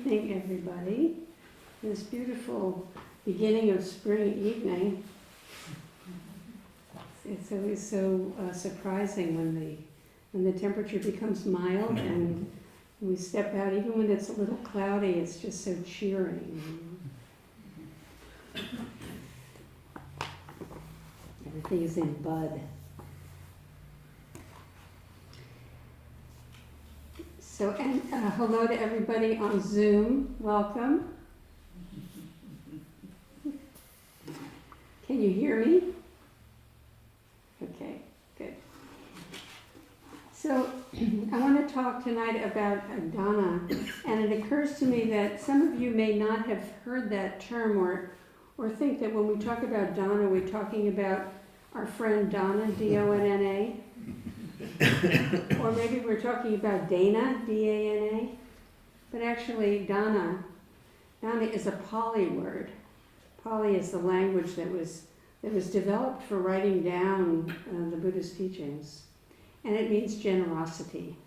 evening, everybody. This beautiful beginning of spring evening. It's always so surprising when the temperature becomes mild and we step out. Even when it's a little cloudy, it's just so cheering. Everything is in bud. So, and hello to everybody on Zoom. Welcome. Can you hear me? Okay, good. So, I want to talk tonight about dana, and it occurs to me that some of you may not have heard that term or think that when we talk about dana, we're talking about our friend Donna, D-O-N-N-A. Or maybe we're talking about Dana, D-A-N-A. But actually, dana is a Pali word. Pali is the language that was developed for writing down the Buddhist teachings. And it means generosity.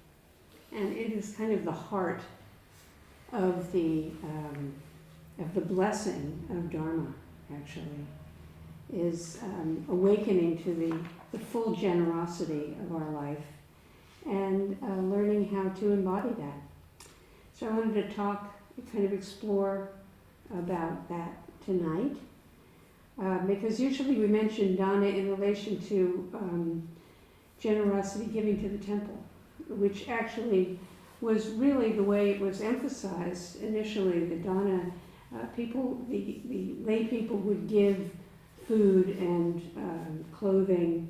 And it is kind of the heart of the blessing of Dharma, actually, is awakening to the full generosity of our life and learning how to embody that. So I wanted to kind of explore about that tonight, because usually we mention dana in relation to generosity, giving to the temple, which actually was really the way it was emphasized initially. The dana people, the lay people would give food and clothing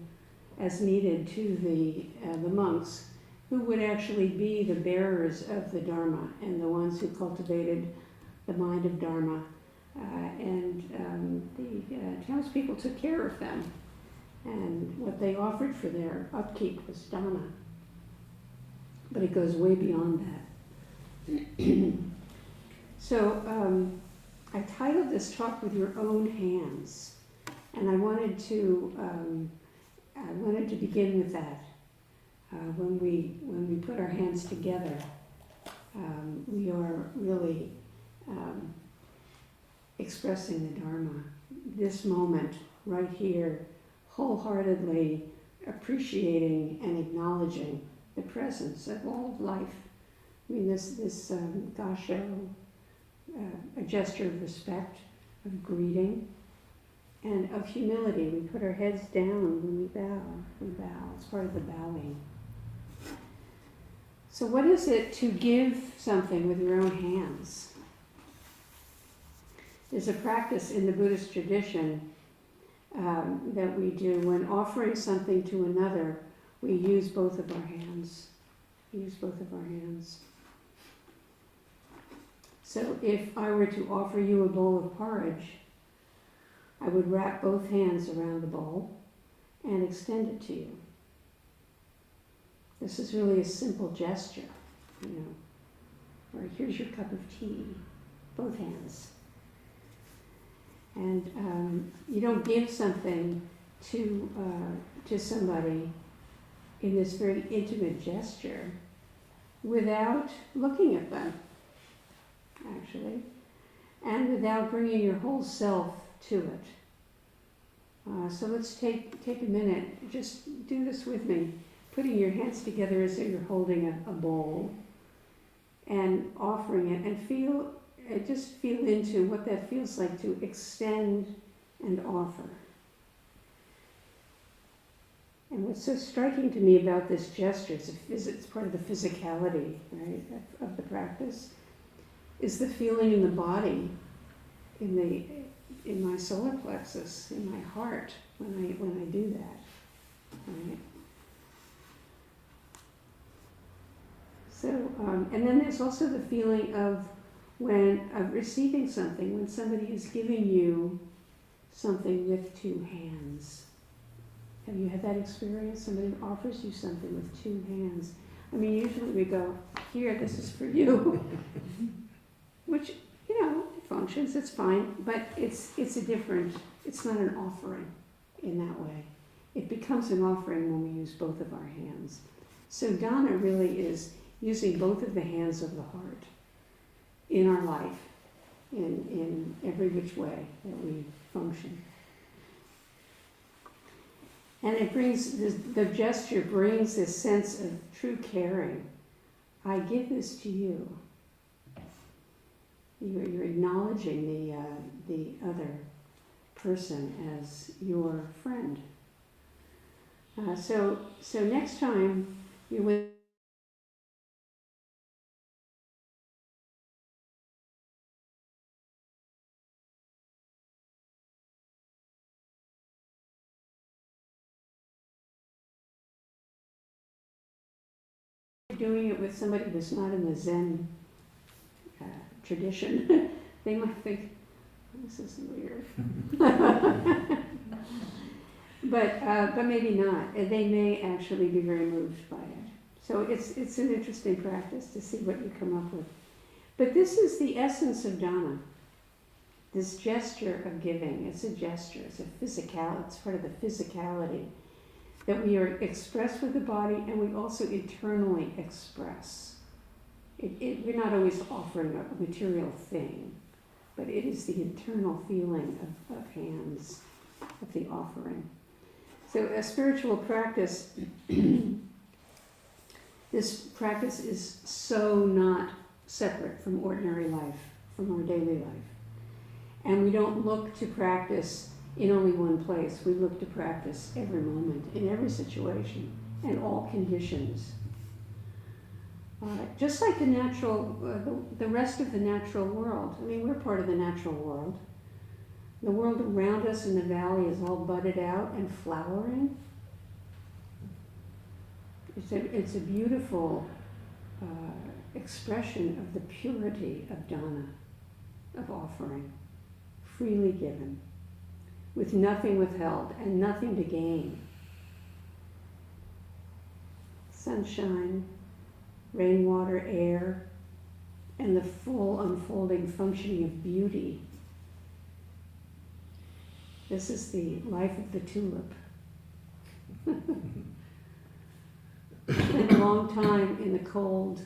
as needed to the monks, who would actually be the bearers of the Dharma and the ones who cultivated the mind of Dharma. The townspeople took care of them, and what they offered for their upkeep was dana. But it goes way beyond that. So I titled this talk "With Your Own Hands," and I wanted to begin with that. When we put our hands together, we are really expressing the Dharma. This moment, right here, wholeheartedly appreciating and acknowledging the presence of all of life. I mean, this gasho, a gesture of respect, of greeting, and of humility. We put our heads down when we bow. We bow. It's part of the bowing. So what is it to give something with your own hands? There's a practice in the Buddhist tradition that we do. When offering something to another, we use both of our hands. We use both of our hands. So if I were to offer you a bowl of porridge, I would wrap both hands around the bowl and extend it to you. This is really a simple gesture, Or here's your cup of tea, both hands. And you don't give something to somebody in this very intimate gesture without looking at them, actually, and without bringing your whole self to it. So let's take a minute. Just do this with me, putting your hands together as if you're holding a bowl and offering it, and just feel into what that feels like to extend and offer. And what's so striking to me about this gesture, it's part of the physicality, right, of the practice, is the feeling in the body, in my solar plexus, in my heart, when I do that, right? So, and then there's also the feeling of receiving something, when somebody is giving you something with two hands. Have you had that experience? Somebody offers you something with two hands. I mean, usually we go, here, this is for you, which, it functions, it's fine, but it's not an offering in that way. It becomes an offering when we use both of our hands. So dana really is using both of the hands of the heart in our life, in every which way that we function. And it brings, the gesture brings this sense of true caring. I give this to you. You're acknowledging the other person as your friend. So next time you're with doing it with somebody who's not in the Zen tradition, they might think, this is weird. But maybe not. They may actually be very moved by it. So it's an interesting practice to see what you come up with. But this is the essence of dana. This gesture of giving. It's a gesture. It's it's part of the physicality that we are expressed with the body, and we also internally express. We're not always offering a material thing, but it is the internal feeling of hands, of the offering. So a spiritual practice, this practice is so not separate from ordinary life, from our daily life. And we don't look to practice in only one place. We look to practice every moment, in every situation, and all conditions. Just like the natural, the rest of the natural world. I mean, we're part of the natural world. The world around us in the valley is all budded out and flowering. It's a beautiful expression of the purity of dana, of offering, freely given, with nothing withheld and nothing to gain. Sunshine, rainwater, air, and the full unfolding functioning of beauty. This is the life of the tulip. Spent a long time in the cold,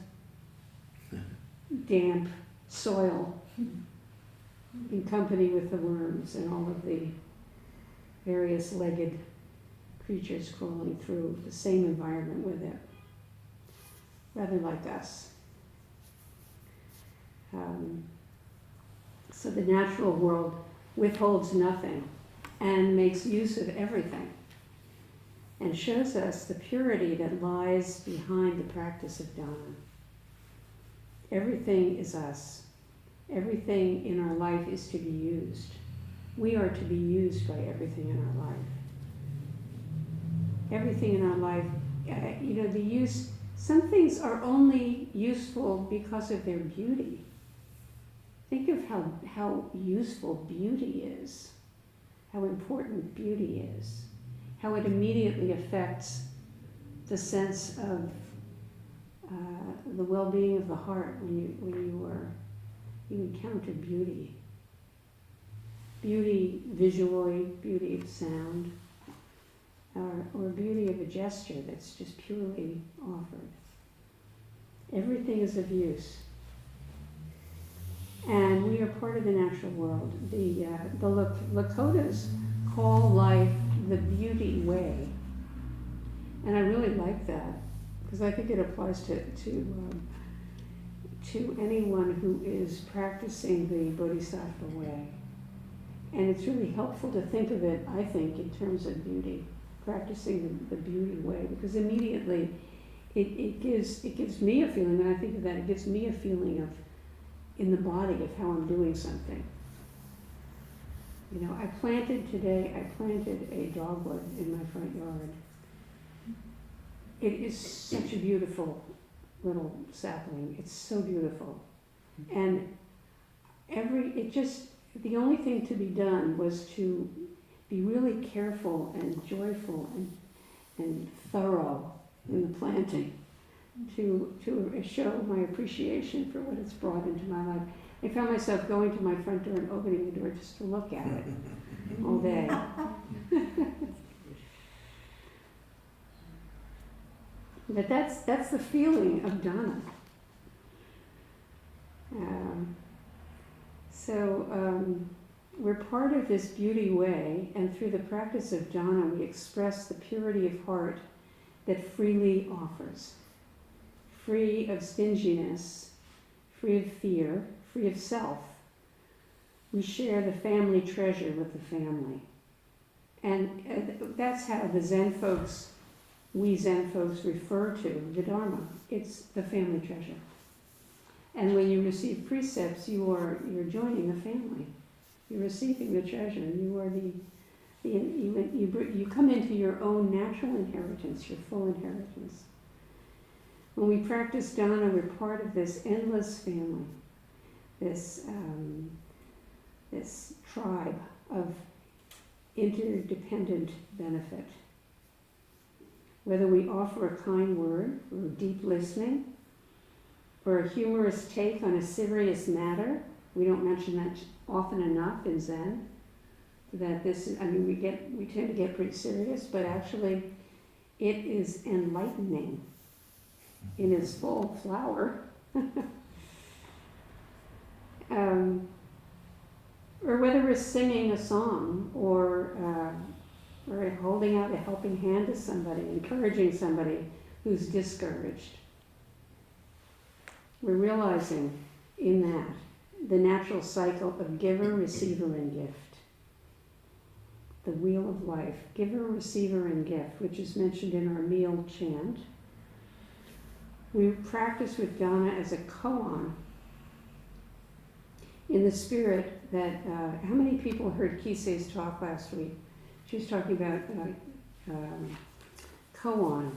damp soil, in company with the worms and all of the various legged creatures crawling through the same environment with it, rather like us. So the natural world withholds nothing and makes use of everything, and shows us the purity that lies behind the practice of dana. Everything is us. Everything in our life is to be used. We are to be used by everything in our life. Everything in our life, the use, some things are only useful because of their beauty. Think of how useful beauty is, how important beauty is, how it immediately affects the sense of the well-being of the heart when you encounter beauty. Beauty visually, beauty of sound, or beauty of a gesture that's just purely offered. Everything is of use. And we are part of the natural world. The Lakotas call life the beauty way. And I really like that, because I think it applies to anyone who is practicing the Bodhisattva way. And it's really helpful to think of it, I think, in terms of beauty, practicing the beauty way, because immediately it gives me a feeling, when I think of that, it gives me a feeling of, in the body, of how I'm doing something. I planted a dogwood in my front yard. It is such a beautiful little sapling. It's so beautiful. And the only thing to be done was to be really careful and joyful and thorough in the planting, to show my appreciation for what it's brought into my life. I found myself going to my front door and opening the door just to look at it all day. But that's the feeling of dana. So we're part of this beauty way, and through the practice of jhana, we express the purity of heart that freely offers, free of stinginess, free of fear, free of self. We share the family treasure with the family. And that's how the Zen folks, we Zen folks, refer to the Dharma. It's the family treasure. And when you receive precepts, you're joining the family. You're receiving the treasure. You are you come into your own natural inheritance, your full inheritance. When we practice jhana, we're part of this endless family, this tribe of interdependent benefit. Whether we offer a kind word, or deep listening, or a humorous take on a serious matter, we don't mention that often enough in Zen, that we tend to get pretty serious, but actually it is enlightening in its full flower. Or whether we're singing a song, or holding out a helping hand to somebody, encouraging somebody who's discouraged. We're realizing in that the natural cycle of giver, receiver, and gift. The wheel of life, giver, receiver, and gift, which is mentioned in our meal chant. We practice with jhana as a koan, in the spirit that, how many people heard Kisei's talk last week? She was talking about koan.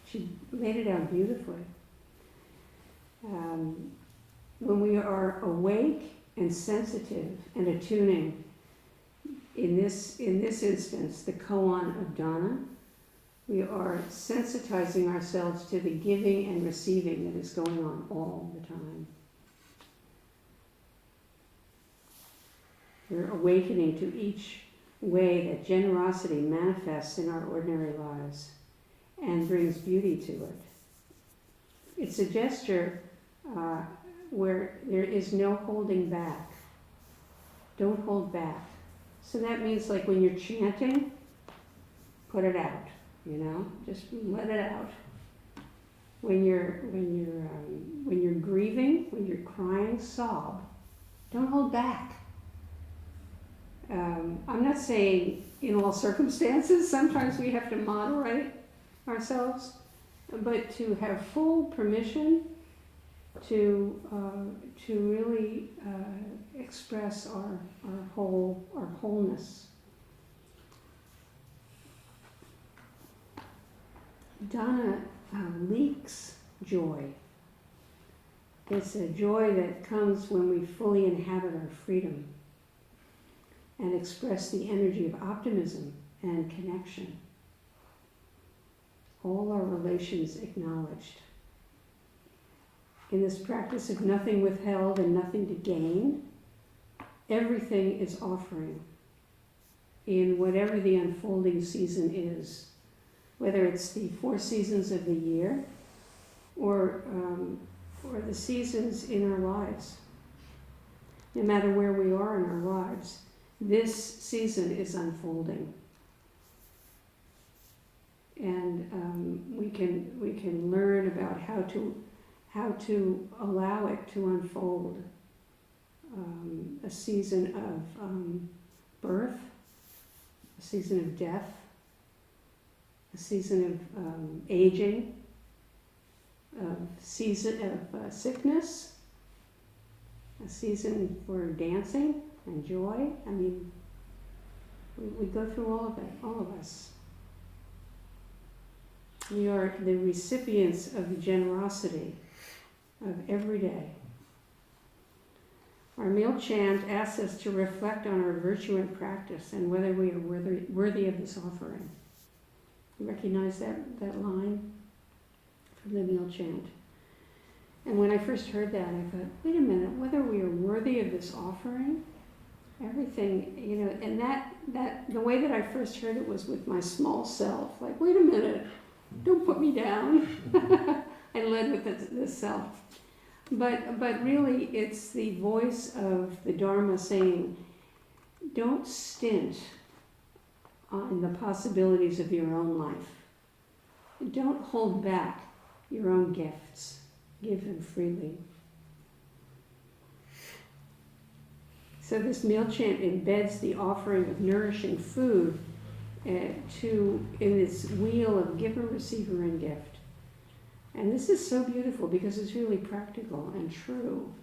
She laid it out beautifully. When we are awake and sensitive and attuning, in this instance, the koan of dana, we are sensitizing ourselves to the giving and receiving that is going on all the time. We're awakening to each way that generosity manifests in our ordinary lives and brings beauty to it. It's a gesture where there is no holding back. Don't hold back. So that means, like, when you're chanting, put it out, just let it out. When you're grieving, when you're crying, sob. Don't hold back. I'm not saying in all circumstances. Sometimes we have to moderate ourselves, but to have full permission to really express our wholeness. Dana leaks joy. It's a joy that comes when we fully inhabit our freedom and express the energy of optimism and connection. All our relations acknowledged. In this practice of nothing withheld and nothing to gain, everything is offering in whatever the unfolding season is, whether it's the 4 seasons of the year or the seasons in our lives. No matter where we are in our lives, this season is unfolding. And we can learn about how to allow it to unfold. A season of birth, a season of death, a season of aging, a season of sickness, a season for dancing and joy. I mean, we go through all of it, all of us. We are the recipients of the generosity of every day. Our meal chant asks us to reflect on our virtue and practice and whether we are worthy of this offering. You recognize that line from the meal chant? And when I first heard that, I thought, wait a minute, whether we are worthy of this offering? Everything, and that the way that I first heard it was with my small self. Like, wait a minute, don't put me down. I led with the self. But really, it's the voice of the Dharma saying, don't stint on the possibilities of your own life. Don't hold back your own gifts. Give them freely. So this meal chant embeds the offering of nourishing food in this wheel of giver, receiver, and gift. And this is so beautiful because it's really practical and true.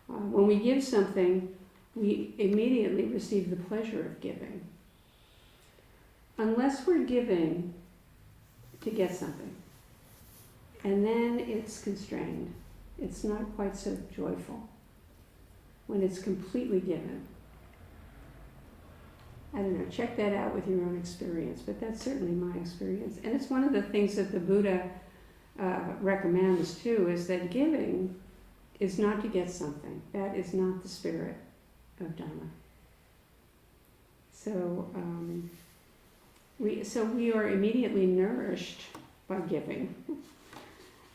When we give something, we immediately receive the pleasure of giving. Unless we're giving to get something. And then it's constrained. It's not quite so joyful when it's completely given. I don't know, check that out with your own experience, but that's certainly my experience. And it's one of the things that the Buddha recommends too, is that giving is not to get something. That is not the spirit of Dhamma. So we are immediately nourished by giving.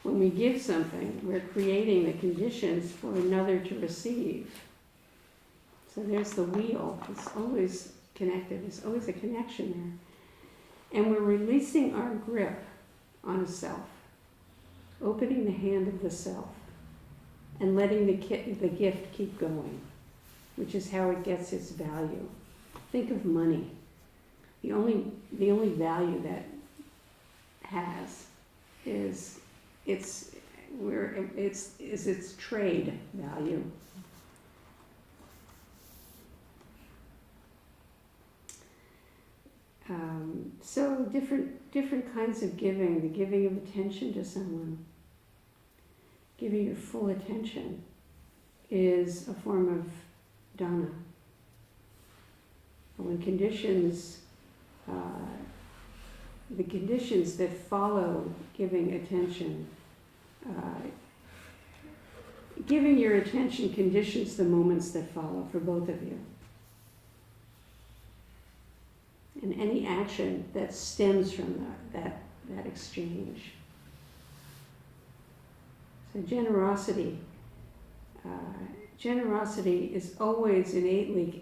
When we give something, we're creating the conditions for another to receive. So there's the wheel. It's always connected. There's always a connection there. And we're releasing our grip on a self, opening the hand of the self, and letting the gift keep going, which is how it gets its value. Think of money. The only value that has is its trade value. So different kinds of giving. The giving of attention to someone, giving your full attention, is a form of dana. When the conditions that follow giving attention, giving your attention conditions the moments that follow for both of you. And any action that stems from that exchange. So generosity is always innately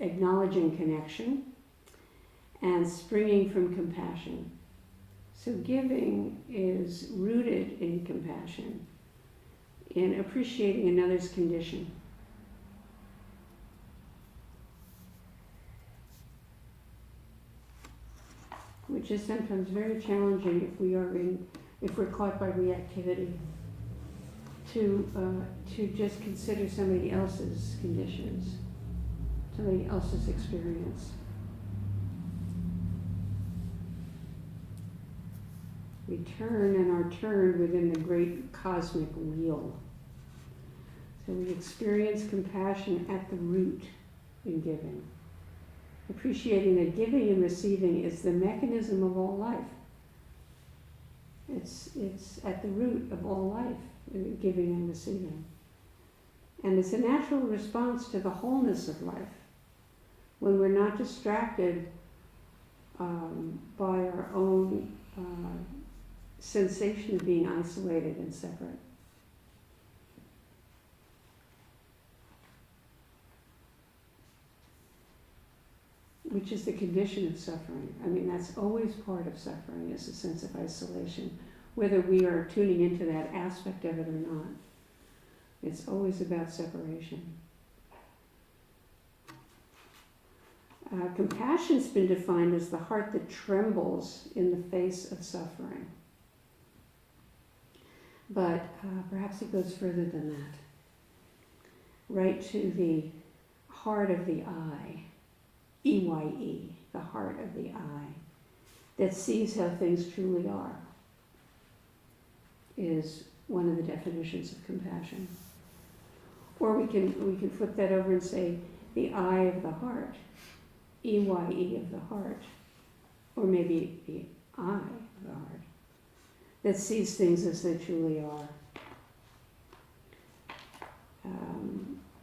acknowledging connection and springing from compassion. So giving is rooted in compassion, in appreciating another's condition. Which is sometimes very challenging if we're caught by reactivity, to just consider somebody else's conditions, somebody else's experience. We turn and are turned within the great cosmic wheel. So we experience compassion at the root in giving. Appreciating that giving and receiving is the mechanism of all life. It's at the root of all life, giving and receiving. And it's a natural response to the wholeness of life, when we're not distracted by our own sensation of being isolated and separate. Which is the condition of suffering. I mean, that's always part of suffering, is a sense of isolation, whether we are tuning into that aspect of it or not. It's always about separation. Compassion's been defined as the heart that trembles in the face of suffering. But perhaps it goes further than that. Right to the heart of the eye. EYE, the heart of the eye, that sees how things truly are, is one of the definitions of compassion. Or we can flip that over and say the eye of the heart, EYE of the heart, or maybe the eye of the heart, that sees things as they truly are.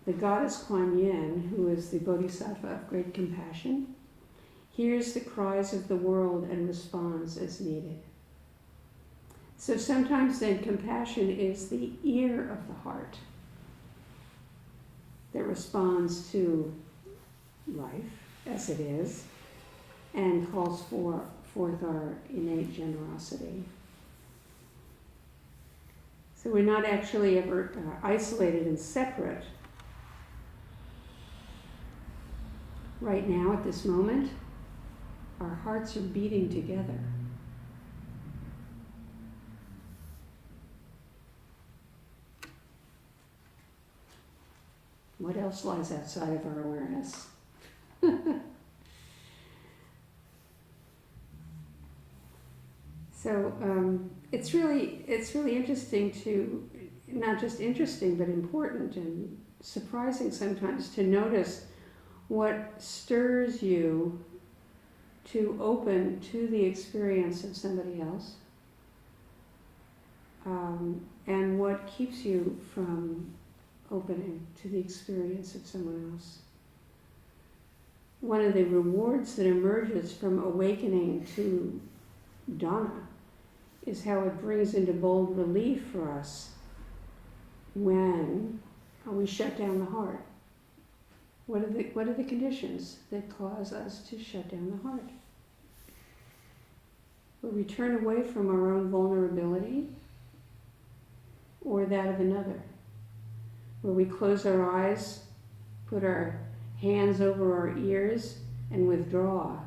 The goddess Kuan Yin, who is the bodhisattva of great compassion, hears the cries of the world and responds as needed. So sometimes then compassion is the ear of the heart that responds to life as it is and calls forth our innate generosity. So we're not actually ever isolated and separate. Right now, at this moment, our hearts are beating together. What else lies outside of our awareness? So it's really interesting to, not just interesting, but important and surprising sometimes to notice what stirs you to open to the experience of somebody else, and what keeps you from opening to the experience of someone else. One of the rewards that emerges from awakening to Dana is how it brings into bold relief for us when we shut down the heart. What are the conditions that cause us to shut down the heart? Where we turn away from our own vulnerability or that of another. Where we close our eyes, put our hands over our ears, and withdraw.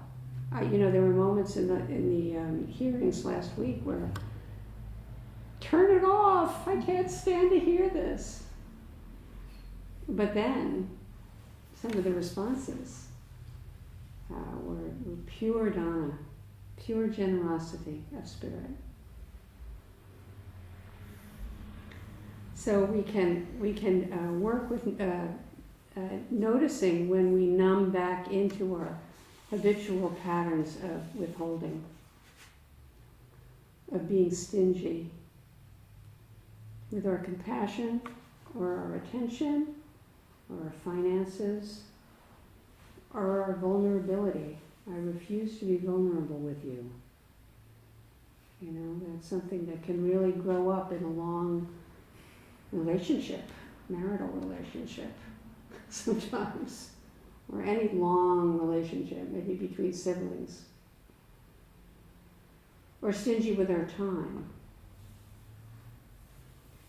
There were moments in the hearings last week where, turn it off, I can't stand to hear this. But then, some of the responses were pure Dana, pure generosity of spirit. So we can work with noticing when we numb back into our habitual patterns of withholding, of being stingy with our compassion or our attention or our finances or our vulnerability. I refuse to be vulnerable with you. That's something that can really grow up in a long relationship, marital relationship, sometimes, or any long relationship, maybe between siblings, or stingy with our time.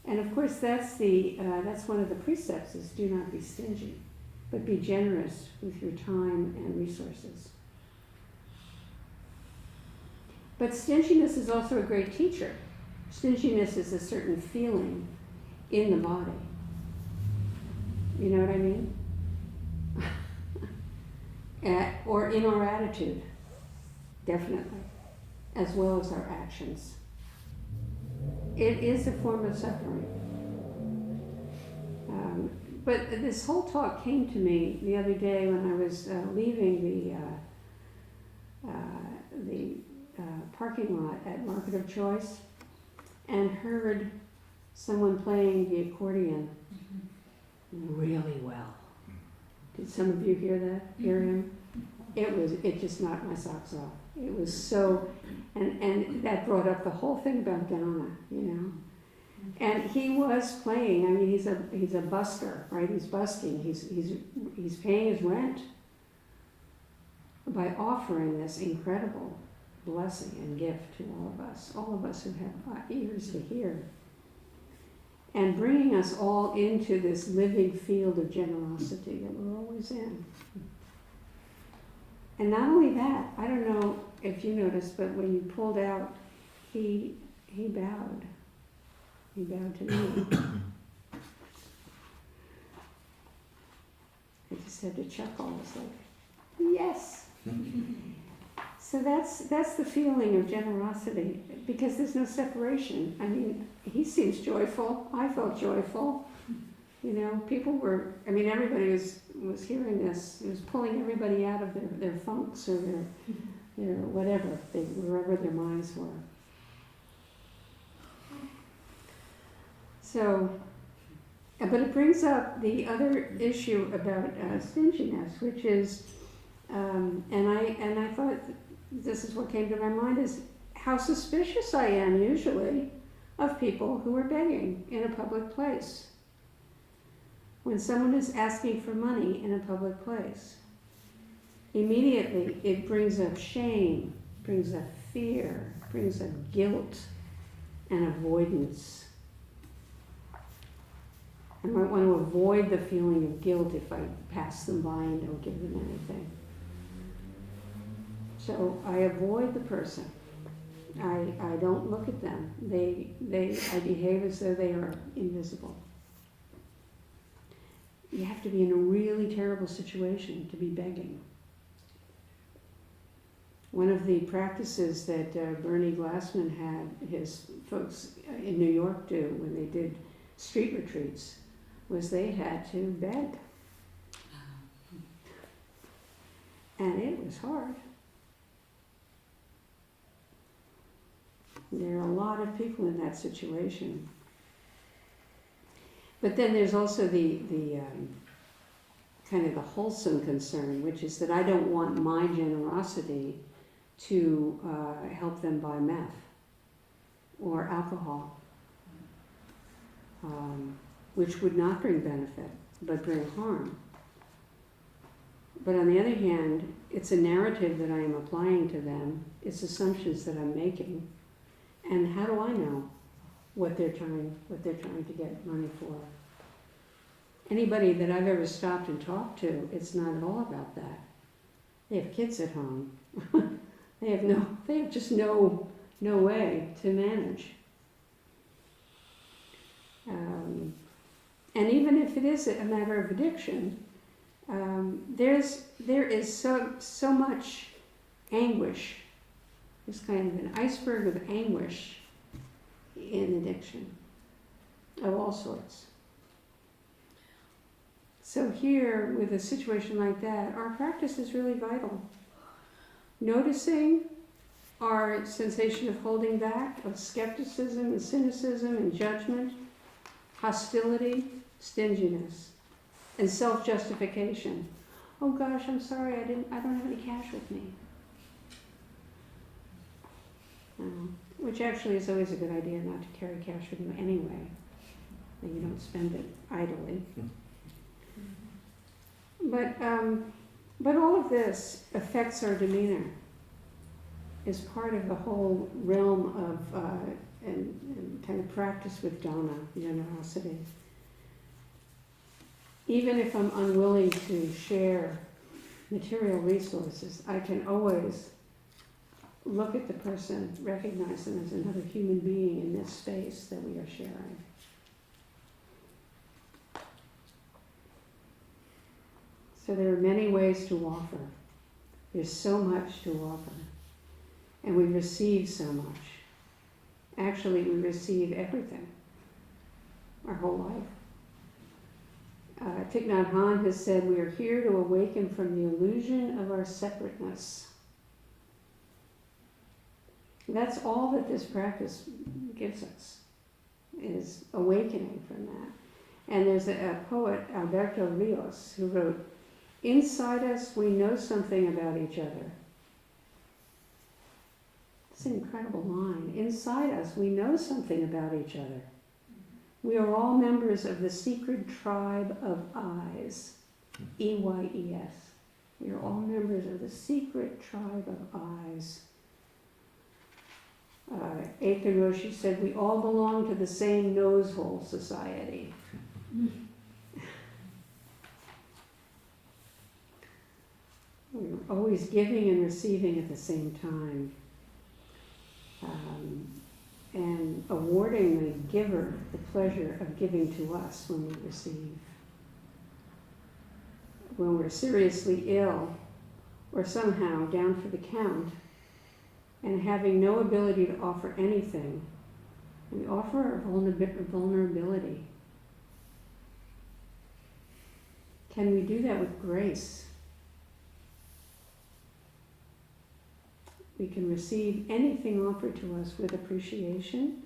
And of course, that's one of the precepts: is do not be stingy, but be generous with your time and resources. But stinginess is also a great teacher. Stinginess is a certain feeling in the body. You know what I mean? Or in our attitude, definitely, as well as our actions. It is a form of suffering. But this whole talk came to me the other day when I was leaving the parking lot at Market of Choice and heard someone playing the accordion really well. Did some of you hear that? Hear him? It just knocked my socks off. It was so, and that brought up the whole thing about Dana, And he was playing. I mean, he's a busker, right? He's busking. He's paying his rent by offering this incredible blessing and gift to all of us who have ears to hear, and bringing us all into this living field of generosity that we're always in. And not only that, I don't know if you noticed, but when you pulled out, he bowed. He bowed to me. I just had to chuckle. I was like, yes. So that's the feeling of generosity, because there's no separation. I mean, he seems joyful. I felt joyful. People were, everybody was hearing this. It was pulling everybody out of their funks or their whatever, wherever their minds were. So, but it brings up the other issue about stinginess, which is, and I thought this is what came to my mind, is how suspicious I am usually of people who are begging in a public place. When someone is asking for money in a public place, immediately it brings up shame, brings up fear, brings up guilt and avoidance. I might want to avoid the feeling of guilt if I pass them by and don't give them anything. So I avoid the person. I don't look at them. I behave as though they are invisible. You have to be in a really terrible situation to be begging. One of the practices that Bernie Glassman had his folks in New York do when they did street retreats was they had to beg. And it was hard. There are a lot of people in that situation. But then there's also the kind of the wholesome concern, which is that I don't want my generosity to help them buy meth or alcohol, which would not bring benefit, but bring harm. But on the other hand, it's a narrative that I am applying to them. It's assumptions that I'm making. And how do I know what they're trying to get money for? Anybody that I've ever stopped and talked to, it's not at all about that. They have kids at home. They have just no way to manage. And even if it is a matter of addiction, there is so much anguish. There's kind of an iceberg of anguish in addiction of all sorts. So here, with a situation like that, our practice is really vital. Noticing our sensation of holding back, of skepticism and cynicism and judgment, hostility, stinginess, and self-justification. Oh gosh, I'm sorry, I don't have any cash with me. Which actually is always a good idea not to carry cash with you anyway, and you don't spend it idly. But all of this affects our demeanor, is part of the whole realm of and kind of practice with dana, generosity. Even if I'm unwilling to share material resources, I can always look at the person, recognize them as another human being in this space that we are sharing. So there are many ways to offer. There's so much to offer. And we receive so much. Actually, we receive everything, our whole life. Thich Nhat Hanh has said, we are here to awaken from the illusion of our separateness. That's all that this practice gives us, is awakening from that. And there's a poet, Alberto Rios, who wrote, inside us we know something about each other. It's an incredible line. Inside us we know something about each other. We are all members of the secret tribe of eyes. E-Y-E-S. We are all members of the secret tribe of eyes. Eitan Roshi said, we all belong to the same nosehole society. We're always giving and receiving at the same time. And awarding the giver the pleasure of giving to us when we receive. When we're seriously ill or somehow down for the count and having no ability to offer anything, we offer our vulnerability. Can we do that with grace? We can receive anything offered to us with appreciation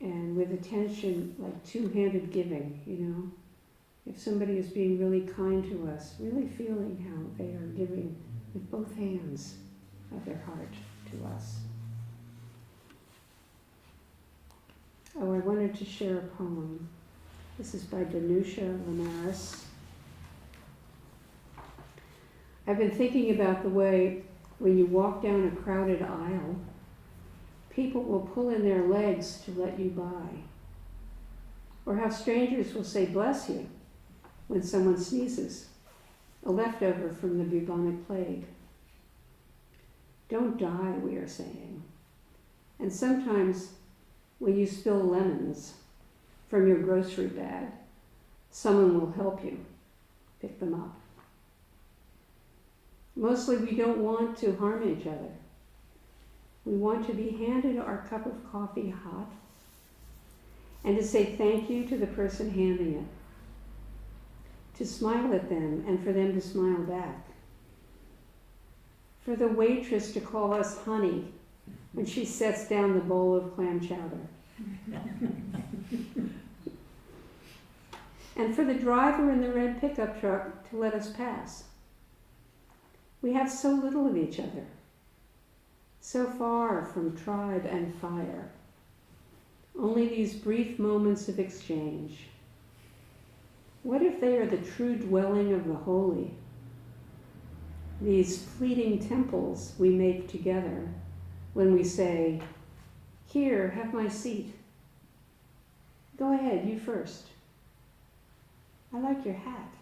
and with attention, like two-handed giving, If somebody is being really kind to us, really feeling how they are giving with both hands of their heart to us. Oh, I wanted to share a poem. This is by Danusha Linares. I've been thinking about the way when you walk down a crowded aisle, people will pull in their legs to let you by. Or how strangers will say, "Bless you," when someone sneezes, a leftover from the bubonic plague. Don't die, we are saying. And sometimes when you spill lemons from your grocery bag, someone will help you pick them up. Mostly we don't want to harm each other. We want to be handed our cup of coffee hot and to say thank you to the person handing it, to smile at them and for them to smile back, for the waitress to call us honey when she sets down the bowl of clam chowder, and for the driver in the red pickup truck to let us pass. We have so little of each other, so far from tribe and fire. Only these brief moments of exchange. What if they are the true dwelling of the holy? These fleeting temples we make together when we say, "Here, have my seat. Go ahead, you first. I like your hat."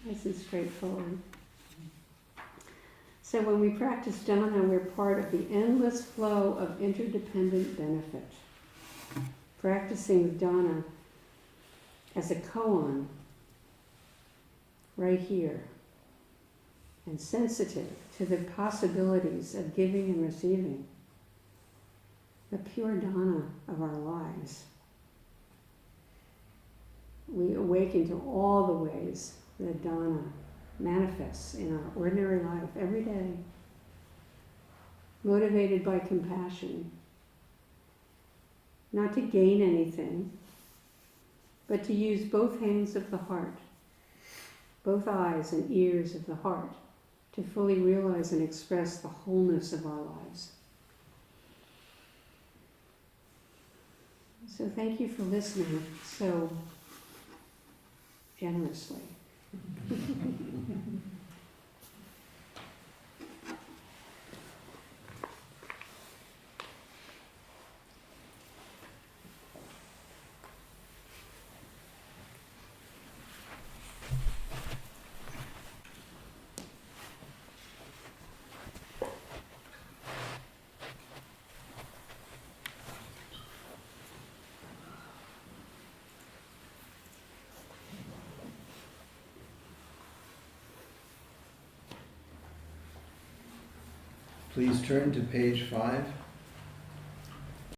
Nice and straightforward. So when we practice dana, we're part of the endless flow of interdependent benefit. Practicing with dana as a koan, right here, and sensitive to the possibilities of giving and receiving, the pure dana of our lives. We awaken to all the ways that dana manifests in our ordinary life every day, motivated by compassion, not to gain anything, but to use both hands of the heart, both eyes and ears of the heart, to fully realize and express the wholeness of our lives. So thank you for listening so generously. Please turn to page 5.